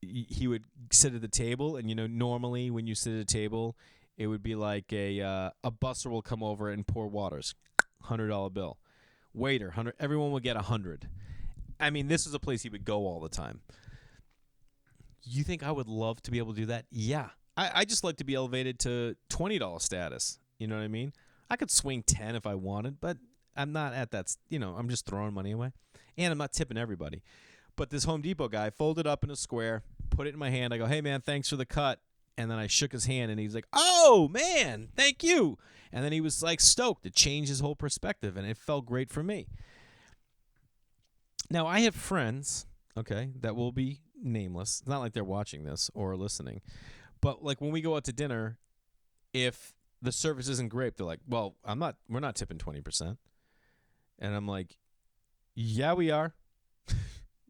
He would sit at the table, and normally when you sit at a table, it would be like a busser will come over and pour waters, $100 bill. Waiter, 100. Everyone would get 100. I mean, this was a place he would go all the time. You think I would love to be able to do that? Yeah. I just like to be elevated to $20 status. You know what I mean? I could swing 10 if I wanted, but I'm not at that. I'm just throwing money away. And I'm not tipping everybody. But this Home Depot guy folded up in a square, put it in my hand. I go, hey, man, thanks for the cut. And then I shook his hand, and he's like, oh, man, thank you. And then he was like stoked. It changed his whole perspective, and it felt great for me. Now, I have friends, okay, that will be nameless. It's not like they're watching this or listening. But like when we go out to dinner, if the service isn't great, they're like, well, we're not tipping 20%. And I'm like, yeah, we are.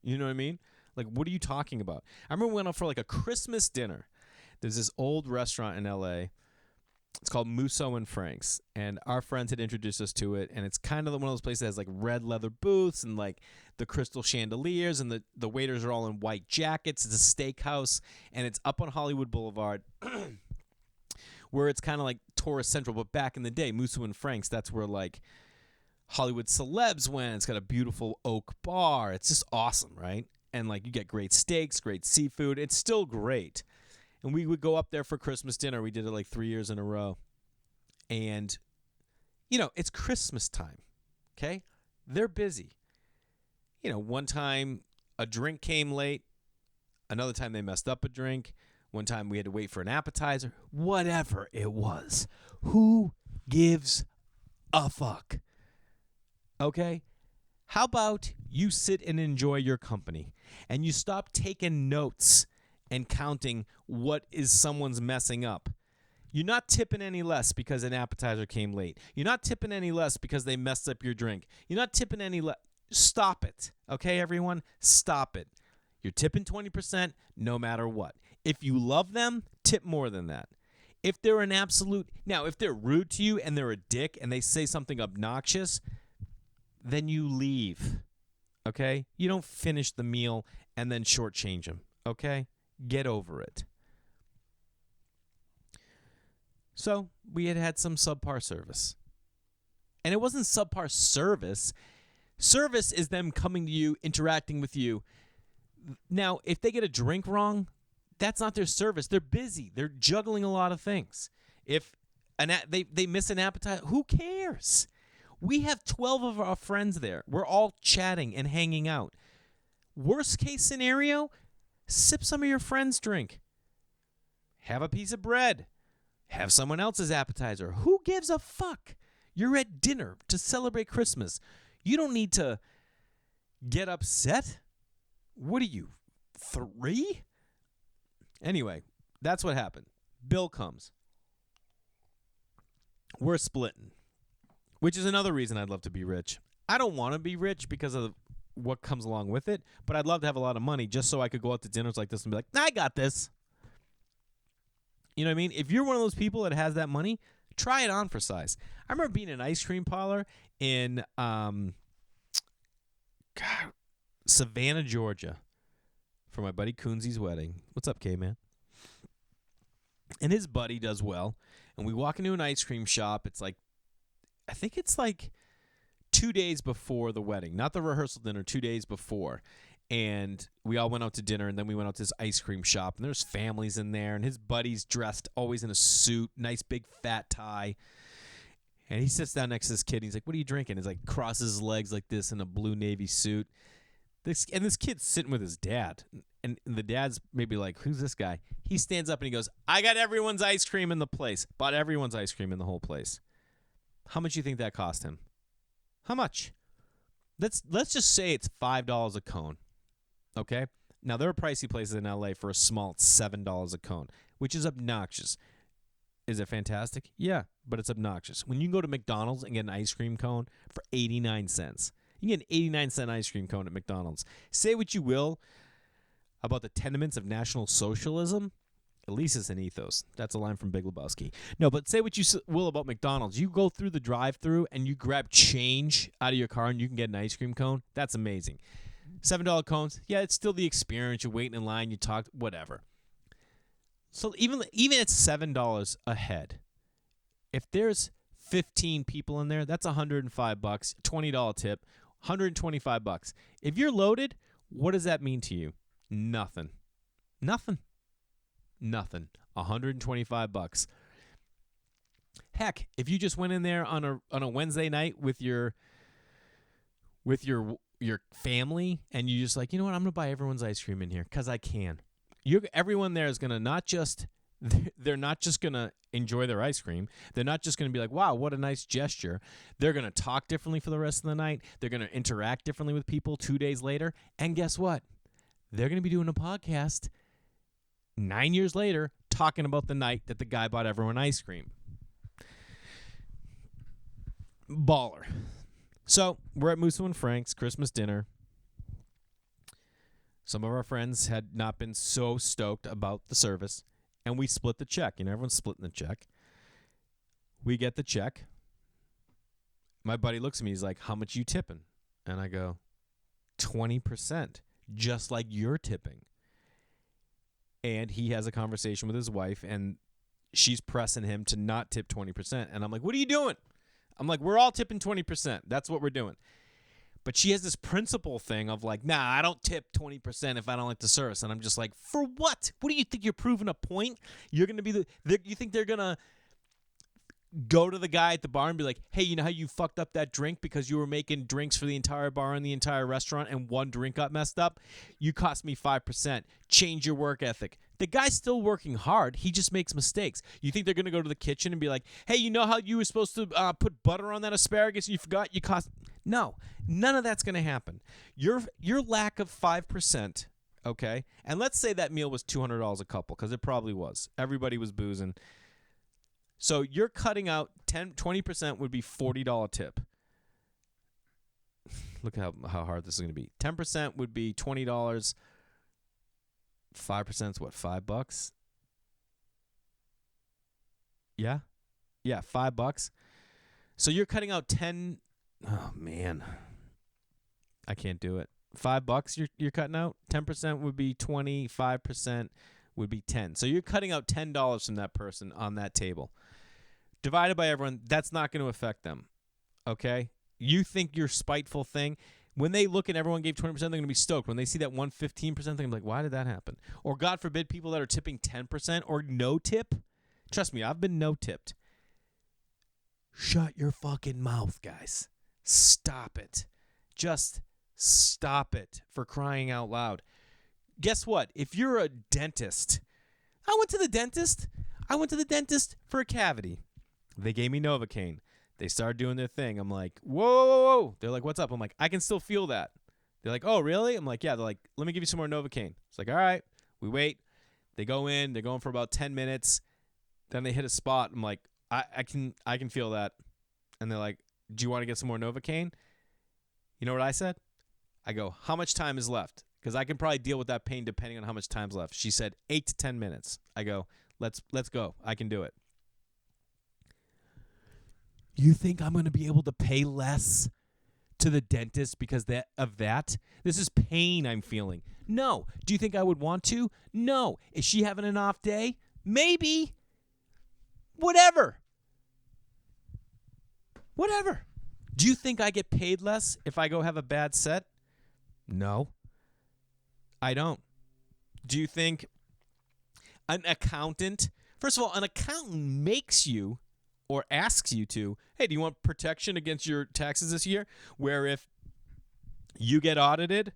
You know what I mean? Like, what are you talking about? I remember we went out for like a Christmas dinner. There's this old restaurant in L.A. It's called Musso and Frank's, and our friends had introduced us to it, and it's kind of one of those places that has like red leather booths and like the crystal chandeliers, and the waiters are all in white jackets. It's a steakhouse, and it's up on Hollywood Boulevard, where it's kind of like tourist central. But back in the day, Musso and Frank's, that's where like Hollywood celebs went. It's got a beautiful oak bar. It's just awesome, right? And like you get great steaks, great seafood. It's still great. And we would go up there for Christmas dinner. We did it like 3 years in a row. And, it's Christmas time, okay? They're busy. One time a drink came late. Another time they messed up a drink. One time we had to wait for an appetizer. Whatever it was. Who gives a fuck? Okay? How about you sit and enjoy your company and you stop taking notes and counting what is someone's messing up. You're not tipping any less because an appetizer came late. You're not tipping any less because they messed up your drink. You're not tipping any less. Stop it. Okay, everyone? Stop it. You're tipping 20% no matter what. If you love them, tip more than that. If they're an absolute... Now, if they're rude to you and they're a dick and they say something obnoxious, then you leave. Okay? You don't finish the meal and then shortchange them. Okay? Get over it. So we had some subpar service. And it wasn't subpar service. Service is them coming to you, interacting with you. Now, if they get a drink wrong, that's not their service. They're busy. They're juggling a lot of things. If they miss an appetizer, who cares? We have 12 of our friends there. We're all chatting and hanging out. Worst case scenario, sip some of your friend's drink. Have a piece of bread. Have someone else's appetizer. Who gives a fuck? You're at dinner to celebrate Christmas. You don't need to get upset. What are you, 3? Anyway, that's what happened. Bill comes. We're splitting, which is another reason I'd love to be rich. I don't want to be rich because of what comes along with it, but I'd love to have a lot of money just so I could go out to dinners like this and be like, I got this. You know what I mean? If you're one of those people that has that money, try it on for size. I remember being in an ice cream parlor in Savannah, Georgia for my buddy Coonsy's wedding. What's up, K-Man? And his buddy does well. And we walk into an ice cream shop. It's like, I think it's like 2 days before the wedding. Not the rehearsal dinner, 2 days before. And we all went out to dinner, and then we went out to this ice cream shop. And there's families in there, and his buddy's dressed always in a suit, nice big fat tie. And he sits down next to this kid, and he's like, what are you drinking? He's like, crosses his legs like this in a blue Navy suit. This kid's sitting with his dad. And the dad's maybe like, who's this guy? He stands up and he goes, I got everyone's ice cream in the place. Bought everyone's ice cream in the whole place. How much do you think that cost him? How much? Let's just say it's $5 a cone. Okay? Now, there are pricey places in L.A. for a small, it's $7 a cone, which is obnoxious. Is it fantastic? Yeah, but it's obnoxious. When you can go to McDonald's and get an ice cream cone for 89 cents. You can get an 89-cent ice cream cone at McDonald's. Say what you will about the tenements of National Socialism. At least it's an ethos. That's a line from Big Lebowski. No, but say what you will about McDonald's. You go through the drive-thru and you grab change out of your car and you can get an ice cream cone. That's amazing. $7 cones. Yeah, it's still the experience. You're waiting in line. You talk, whatever. So even at $7 a head, if there's 15 people in there, that's $105, $20 tip, $125. If you're loaded, what does that mean to you? Nothing. $125. Heck, if you just went in there on a Wednesday night with your family and you just like, you know what, I'm gonna buy everyone's ice cream in here because I can. Everyone there is gonna they're not just gonna enjoy their ice cream. They're not just gonna be like, wow, what a nice gesture. They're gonna talk differently for the rest of the night. They're gonna interact differently with people 2 days later. And guess what? They're gonna be doing a podcast 9 years later talking about the night that the guy bought everyone ice cream. Baller. So we're at Musso and Frank's Christmas dinner. Some of our friends had not been so stoked about the service, and we split the check. You know, everyone's splitting the check. We get the check. My buddy looks at me. He's like, how much you tipping? And I go, 20%, just like you're tipping. And he has a conversation with his wife, and she's pressing him to not tip 20%. And I'm like, what are you doing? I'm like, we're all tipping 20%. That's what we're doing. But she has this principle thing of like, nah, I don't tip 20% if I don't like the service. And I'm just like, for what? What do you think? You're proving a point? You're going to be you think they're going to go to the guy at the bar and be like, hey, you know how you fucked up that drink because you were making drinks for the entire bar and the entire restaurant and one drink got messed up? You cost me 5%. Change your work ethic. The guy's still working hard. He just makes mistakes. You think they're going to go to the kitchen and be like, hey, you know how you were supposed to put butter on that asparagus and you forgot you cost... No, none of that's going to happen. Your lack of 5%, okay? And let's say that meal was $200 a couple, because it probably was. Everybody was boozing. So you're cutting out 20% would be $40 tip. Look how hard this is going to be. 10% would be $20. 5% is what, $5? Yeah, $5. So you're cutting out 10. Oh man, I can't do it. $5 you're cutting out. 10% would be 20. 5% would be 10. So you're cutting out $10 from that person on that table. Divided by everyone, that's not going to affect them. Okay? You think your spiteful thing, when they look and everyone gave 20%, they're going to be stoked. When they see that 15%, they're going to be like, why did that happen? Or God forbid, people that are tipping 10% or no tip. Trust me, I've been no tipped. Shut your fucking mouth, guys. Stop it. Just stop it, for crying out loud. Guess what? If you're a dentist, I went to the dentist for a cavity. They gave me Novocaine. They started doing their thing. I'm like, whoa. They're like, what's up? I'm like, I can still feel that. They're like, oh, really? I'm like, yeah. They're like, let me give you some more Novocaine. It's like, all right. We wait. They go in. They're going for about 10 minutes. Then they hit a spot. I'm like, I can feel that. And they're like, do you want to get some more Novocaine? You know what I said? I go, how much time is left? Because I can probably deal with that pain depending on how much time's left. She said 8 to 10 minutes. I go, let's go. I can do it. You think I'm going to be able to pay less to the dentist because of that? This is pain I'm feeling. No. Do you think I would want to? No. Is she having an off day? Maybe. Whatever. Do you think I get paid less if I go have a bad set? No. I don't. Do you think an accountant... First of all, an accountant makes you or asks you to, hey, do you want protection against your taxes this year? Where if you get audited,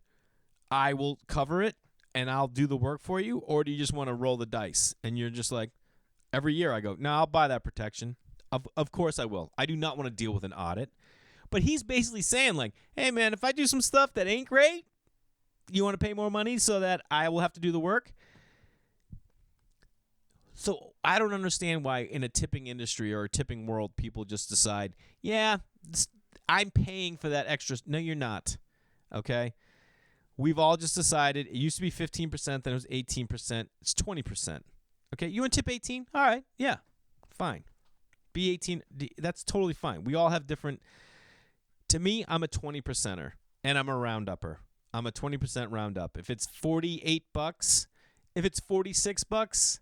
I will cover it and I'll do the work for you? Or do you just want to roll the dice? And you're just like, every year I go, no, I'll buy that protection. Of course I will. I do not want to deal with an audit. But he's basically saying like, hey, man, if I do some stuff that ain't great, you want to pay more money so that I will have to do the work? So I don't understand why in a tipping industry or a tipping world, people just decide, yeah, I'm paying for that extra. No, you're not. Okay? We've all just decided it used to be 15%, then it was 18%. It's 20%. Okay, you want to tip 18? All right, yeah, fine. Be 18. That's totally fine. We all have different. To me, I'm a 20%er, and I'm a round upper. I'm a 20% round up. If it's $48, if it's $46,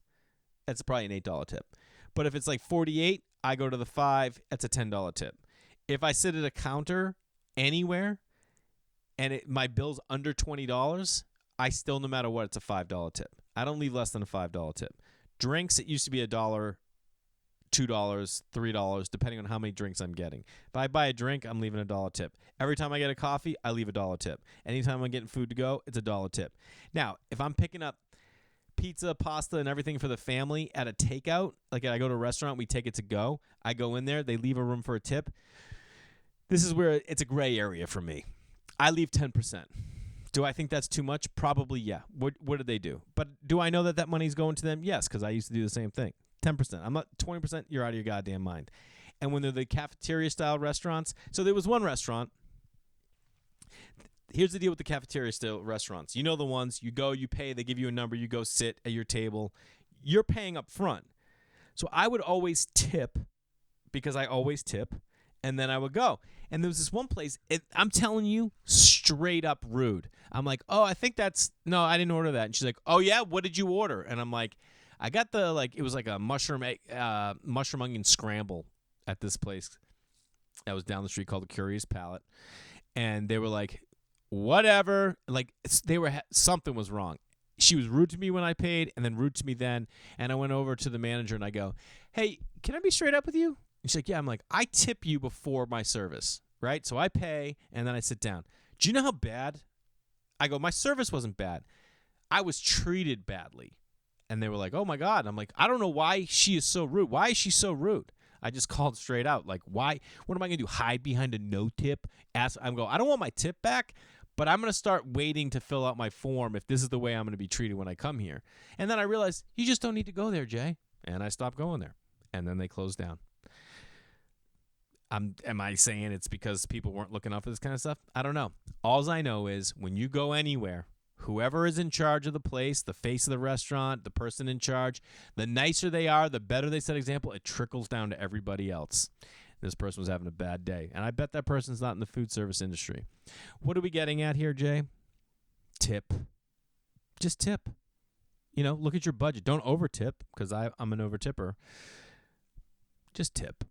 that's probably an $8 tip. But if it's like 48, I go to the 5. That's a $10 tip. If I sit at a counter anywhere, and my bill's under $20, I still, no matter what, it's a $5 tip. I don't leave less than a $5 tip. Drinks, it used to be $1, $2, $3, depending on how many drinks I'm getting. If I buy a drink, I'm leaving a $1 tip. Every time I get a coffee, I leave a $1 tip. Anytime I'm getting food to go, it's a $1 tip. Now, if I'm picking up pizza, pasta, and everything for the family at a takeout, like I go to a restaurant, we take it to go. I go in there, they leave a room for a tip. This is where it's a gray area for me. I leave 10%. Do I think that's too much? Probably, yeah. What did they do? But do I know that money's going to them? Yes, because I used to do the same thing. 10%. I'm not 20%. You're out of your goddamn mind. And when they're the cafeteria-style restaurants, so there was one restaurant. Here's the deal with the cafeteria-style restaurants. You know the ones. You go, you pay, they give you a number, you go sit at your table. You're paying up front. So I would always tip, because I always tip, and then I would go. And there was this one place, I'm telling you, straight up rude. I'm like, oh, I think no, I didn't order that. And she's like, oh, yeah, what did you order? And I'm like, I got it was like a mushroom onion scramble at this place that was down the street called the Curious Palate. And they were like, whatever. Like, something was wrong. She was rude to me when I paid, and then rude to me then. And I went over to the manager and I go, hey, can I be straight up with you? And she's like, yeah. I'm like, I tip you before my service, right? So I pay, and then I sit down. Do you know how bad? I go, my service wasn't bad. I was treated badly. And they were like, oh, my God. I'm like, I don't know why she is so rude. Why is she so rude? I just called straight out. Like, why? What am I going to do, hide behind a no tip? I don't want my tip back, but I'm going to start waiting to fill out my form if this is the way I'm going to be treated when I come here. And then I realized, you just don't need to go there, Jay. And I stopped going there. And then they closed down. Am I saying it's because people weren't looking out for this kind of stuff? I don't know. All I know is when you go anywhere, whoever is in charge of the place, the face of the restaurant, the person in charge, the nicer they are, the better they set example, it trickles down to everybody else. This person was having a bad day. And I bet that person's not in the food service industry. What are we getting at here, Jay? Tip. Just tip. Look at your budget. Don't over-tip, because I'm an over-tipper. Just tip.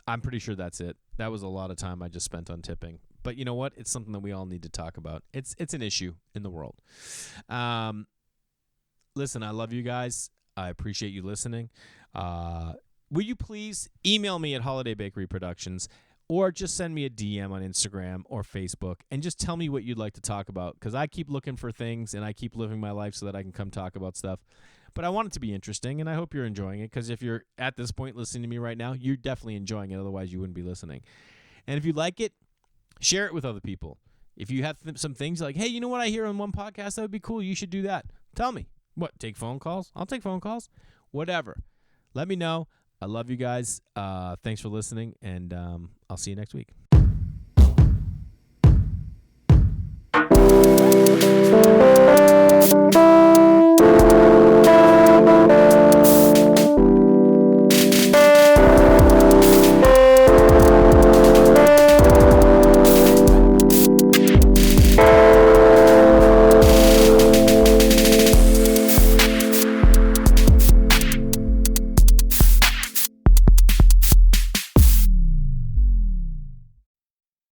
I'm pretty sure that's it. That was a lot of time I just spent on tipping. But you know what? It's something that we all need to talk about. It's an issue in the world. Listen, I love you guys. I appreciate you listening. Will you please email me at Holiday Bakery Productions, or just send me a DM on Instagram or Facebook and just tell me what you'd like to talk about, because I keep looking for things and I keep living my life so that I can come talk about stuff. But I want it to be interesting, and I hope you're enjoying it, because if you're at this point listening to me right now, you're definitely enjoying it. Otherwise, you wouldn't be listening. And if you like it, share it with other people. If you have some things like, hey, you know what I hear on one podcast? That would be cool. You should do that. Tell me. What, take phone calls? I'll take phone calls. Whatever. Let me know. I love you guys. Thanks for listening, and I'll see you next week.